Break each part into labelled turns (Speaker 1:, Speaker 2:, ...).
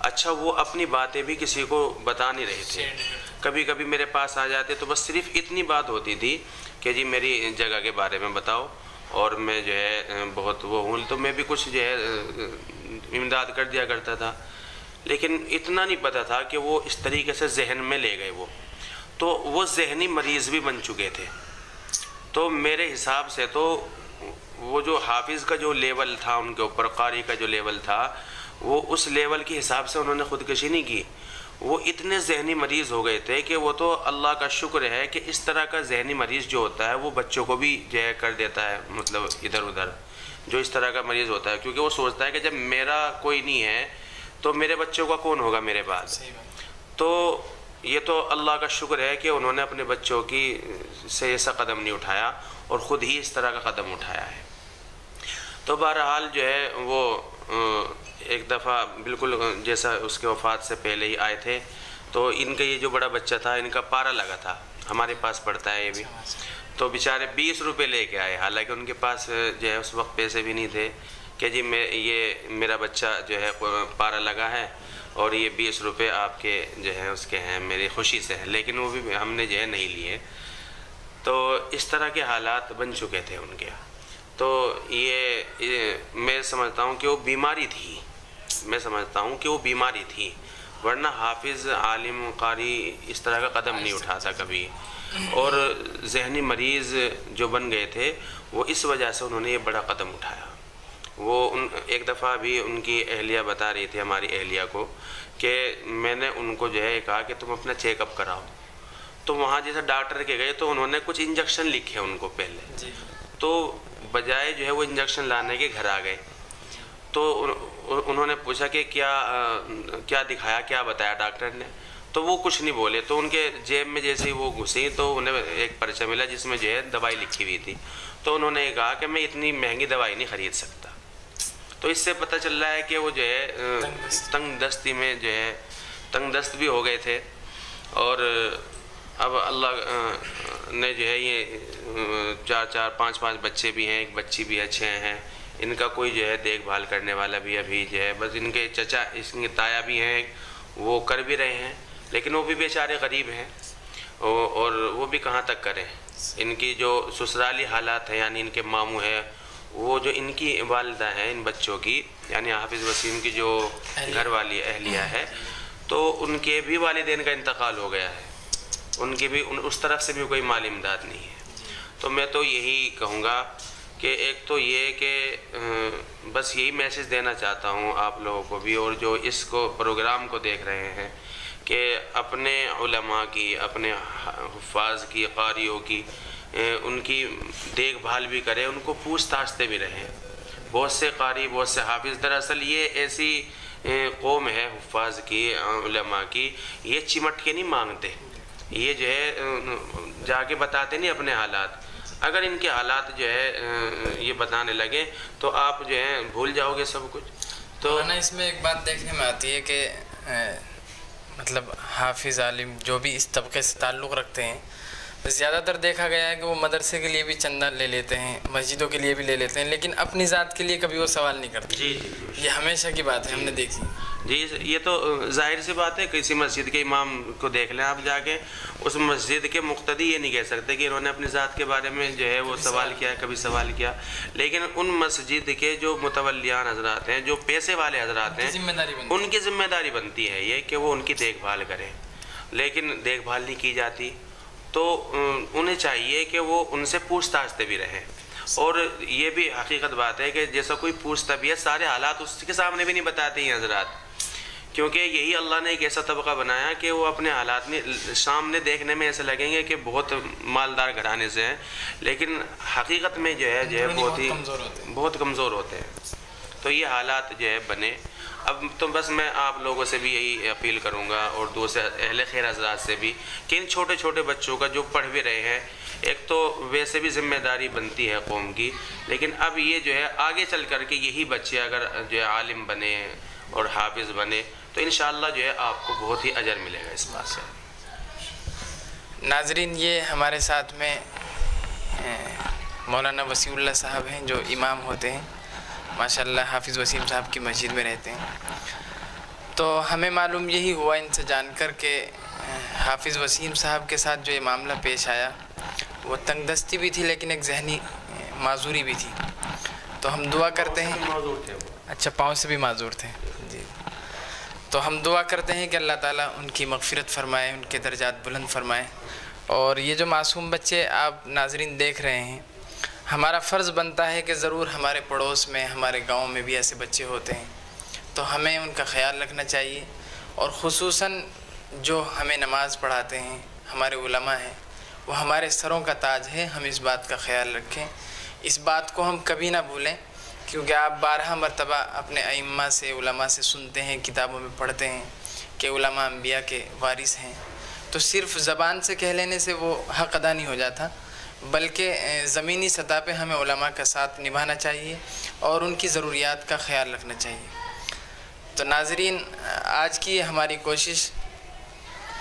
Speaker 1: اچھا وہ اپنی باتیں بھی کسی کو بتا نہیں رہے تھے. کبھی کبھی میرے پاس آ جاتے تو بس صرف اتنی بات ہوتی تھی کہ جی میری جگہ کے بارے میں بتاؤ، اور میں جو ہے بہت وہ ہوں تو میں بھی کچھ جو ہے امداد کر دیا کرتا تھا. لیکن اتنا نہیں پتہ تھا کہ وہ اس طریقے سے ذہن میں لے گئے وہ ذہنی مریض بھی بن چکے تھے. تو میرے حساب سے تو وہ جو حافظ کا جو لیول تھا ان کے اوپر، قاری کا جو لیول تھا، وہ اس لیول کے حساب سے انہوں نے خودکشی نہیں کی. وہ اتنے ذہنی مریض ہو گئے تھے کہ وہ تو اللہ کا شکر ہے کہ اس طرح کا ذہنی مریض جو ہوتا ہے وہ بچوں کو بھی جو ہے کر دیتا ہے، مطلب ادھر ادھر جو اس طرح کا مریض ہوتا ہے، کیونکہ وہ سوچتا ہے کہ جب میرا کوئی نہیں ہے تو میرے بچوں کا کون ہوگا میرے بعد. تو یہ تو اللہ کا شکر ہے کہ انہوں نے اپنے بچوں کی سے ایسا قدم نہیں اٹھایا اور خود ہی اس طرح کا قدم اٹھایا ہے. تو بہرحال جو ہے وہ ایک دفعہ بالکل جیسا اس کے وفات سے پہلے ہی آئے تھے، تو ان کا یہ جو بڑا بچہ تھا ان کا پارا لگا تھا، ہمارے پاس پڑتا ہے یہ بھی. تو بیچارے 20 روپے لے کے آئے، حالانکہ ان کے پاس جو ہے اس وقت پیسے بھی نہیں تھے کہ جی یہ میرا بچہ جو ہے پارا لگا ہے اور یہ 20 روپے آپ کے جو ہے اس کے ہیں، میری خوشی سے ہے. لیکن وہ بھی ہم نے جو ہے نہیں لیے. تو اس طرح کے حالات بن چکے تھے ان کے. تو یہ میں سمجھتا ہوں کہ وہ بیماری تھی، ورنہ حافظ عالم قاری اس طرح کا قدم نہیں اٹھاتا کبھی. اور ذہنی مریض جو بن گئے تھے وہ اس وجہ سے انہوں نے یہ بڑا قدم اٹھایا. وہ ایک دفعہ بھی ان کی اہلیہ بتا رہی تھی ہماری اہلیہ کو کہ میں نے ان کو جو ہے کہا کہ تم اپنا چیک اپ کراؤ. تو وہاں جیسے ڈاکٹر کے گئے تو انہوں نے کچھ انجیکشن لکھے ان کو پہلے، تو بجائے جو ہے وہ انجیکشن لانے کے گھر آ گئے. تو انہوں نے پوچھا کہ کیا دکھایا، کیا بتایا ڈاکٹر نے؟ تو وہ کچھ نہیں بولے. تو ان کے جیب میں جیسے ہی وہ گھسی تو انہیں ایک پرچہ ملا جس میں جو ہے دوائی لکھی ہوئی تھی. تو انہوں نے کہا کہ میں اتنی مہنگی دوائی نہیں خرید سکتا. تو اس سے پتہ چل رہا ہے کہ وہ جو ہے تنگ دستی میں جو ہے تنگ دست بھی ہو گئے تھے. اور اب اللہ نے جو ہے یہ 4 5 بچے بھی ہیں، ایک بچی بھی ہے، 6 ہیں. ان کا کوئی جو ہے دیکھ بھال کرنے والا بھی ابھی جو ہے بس ان کے چچا، اس کے تایا بھی ہیں، وہ کر بھی رہے ہیں، لیکن وہ بھی بیچارے غریب ہیں اور وہ بھی کہاں تک کریں. ان کی جو سسرالی حالات ہیں، یعنی ان کے ماموں ہیں، وہ جو ان کی والدہ ہیں ان بچوں کی، یعنی حافظ وسیم کی جو گھر والی اہلیہ ہے، تو ان کے بھی والدین کا انتقال ہو گیا ہے. ان کی بھی اس طرف سے بھی کوئی مالی امداد نہیں ہے. تو میں تو یہی کہوں گا کہ ایک تو یہ کہ بس یہی میسیج دینا چاہتا ہوں آپ لوگوں کو بھی، اور جو اس کو پروگرام کو دیکھ رہے ہیں، کہ اپنے علماء کی، اپنے حفاظ کی، قاریوں کی ان کی دیکھ بھال بھی کریں، ان کو پوچھ تاچھتے بھی رہیں. بہت سے قاری، بہت سے حافظ، دراصل یہ ایسی قوم ہے حفاظ کی، علماء کی، یہ چمٹ کے نہیں مانگتے. یہ جو ہے جا کے بتاتے نہیں اپنے حالات. اگر ان کے حالات جو ہے یہ بتانے لگے تو آپ جو ہے بھول جاؤ گے سب کچھ. تو
Speaker 2: اس میں ایک بات دیکھنے میں آتی ہے کہ مطلب حافظ عالم جو بھی اس طبقے سے تعلق رکھتے ہیں، زیادہ تر دیکھا گیا ہے کہ وہ مدرسے کے لیے بھی چندہ لے لیتے ہیں، مسجدوں کے لیے بھی لے لیتے ہیں، لیکن اپنی ذات کے لیے کبھی وہ سوال نہیں کرتے.
Speaker 1: جی
Speaker 2: یہ ہمیشہ کی بات ہے، ہم نے دیکھی.
Speaker 1: جی یہ تو ظاہر سی بات ہے. کسی مسجد کے امام کو دیکھ لیں آپ جا کے، اس مسجد کے مقتدی یہ نہیں کہہ سکتے کہ انہوں نے اپنی ذات کے بارے میں جو ہے وہ سوال کیا، کبھی سوال کیا. لیکن ان مسجد کے جو متولیان حضرات ہیں، جو پیسے والے حضرات ہیں، ان کی ذمہ داری بنتی ہے یہ کہ وہ ان کی دیکھ بھال کریں. لیکن دیکھ بھال نہیں کی جاتی، تو انہیں چاہیے کہ وہ ان سے پوچھ تاچھتے بھی رہیں. اور یہ بھی حقیقت بات ہے کہ جیسا کوئی پوچھتا بھی ہے، سارے حالات اس کے سامنے بھی نہیں بتاتے ہیں حضرات، کیونکہ یہی اللہ نے ایک ایسا طبقہ بنایا کہ وہ اپنے حالات میں سامنے دیکھنے میں ایسے لگیں گے کہ بہت مالدار گھرانے سے ہیں، لیکن حقیقت میں جو ہے بہت کمزور ہوتے ہیں. تو یہ حالات جو ہے بنے. اب تو بس میں آپ لوگوں سے بھی یہی اپیل کروں گا، اور دوسرے اہل خیر حضرات سے بھی، کہ ان چھوٹے چھوٹے بچوں کا جو پڑھ بھی رہے ہیں، ایک تو ویسے بھی ذمہ داری بنتی ہے قوم کی، لیکن اب یہ جو ہے آگے چل کر کے یہی بچے اگر جو ہے عالم بنے اور حافظ بنے تو انشاءاللہ جو ہے آپ کو بہت ہی اجر ملے گا اس بات سے.
Speaker 2: ناظرین، یہ ہمارے ساتھ میں مولانا وسیع اللہ صاحب ہیں جو امام ہوتے ہیں، ماشاءاللہ حافظ وسیم صاحب کی مسجد میں رہتے ہیں. تو ہمیں معلوم یہی ہوا ان سے جان کر کہ حافظ وسیم صاحب کے ساتھ جو یہ معاملہ پیش آیا وہ تنگ دستی بھی تھی لیکن ایک ذہنی معذوری بھی تھی. تو ہم دعا کرتے ہیں. اچھا, پاؤں سے بھی معذور تھے جی. تو ہم دعا کرتے ہیں کہ اللہ تعالیٰ ان کی مغفرت فرمائے, ان کے درجات بلند فرمائے. اور یہ جو معصوم بچے آپ ناظرین دیکھ رہے ہیں, ہمارا فرض بنتا ہے کہ ضرور ہمارے پڑوس میں, ہمارے گاؤں میں بھی ایسے بچے ہوتے ہیں, تو ہمیں ان کا خیال رکھنا چاہیے. اور خصوصاً جو ہمیں نماز پڑھاتے ہیں, ہمارے علماء ہیں, وہ ہمارے سروں کا تاج ہے. ہم اس بات کا خیال رکھیں, اس بات کو ہم کبھی نہ بھولیں, کیونکہ آپ 12 مرتبہ اپنے ائمہ سے, علماء سے سنتے ہیں, کتابوں میں پڑھتے ہیں کہ علماء انبیاء کے وارث ہیں. تو صرف زبان سے کہہ لینے سے وہ حق ادا نہیں ہو جاتا, بلکہ زمینی سطح پہ ہمیں علماء کا ساتھ نبھانا چاہیے اور ان کی ضروریات کا خیال رکھنا چاہیے. تو ناظرین, آج کی ہماری کوشش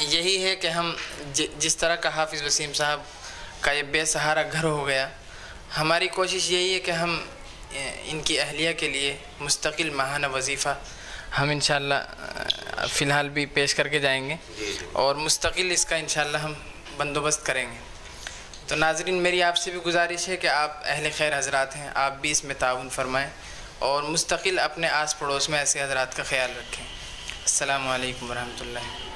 Speaker 2: یہی ہے کہ ہم جس طرح کا حافظ وسیم صاحب کا یہ بے سہارا گھر ہو گیا, ہماری کوشش یہی ہے کہ ہم ان کی اہلیہ کے لیے مستقل ماہانہ وظیفہ ہم انشاءاللہ فی الحال بھی پیش کر کے جائیں گے, اور مستقل اس کا انشاءاللہ ہم بندوبست کریں گے. تو ناظرین, میری آپ سے بھی گزارش ہے کہ آپ اہل خیر حضرات ہیں, آپ بھی اس میں تعاون فرمائیں اور مستقل اپنے آس پڑوس میں ایسے حضرات کا خیال رکھیں. السلام علیکم ورحمۃ اللہ.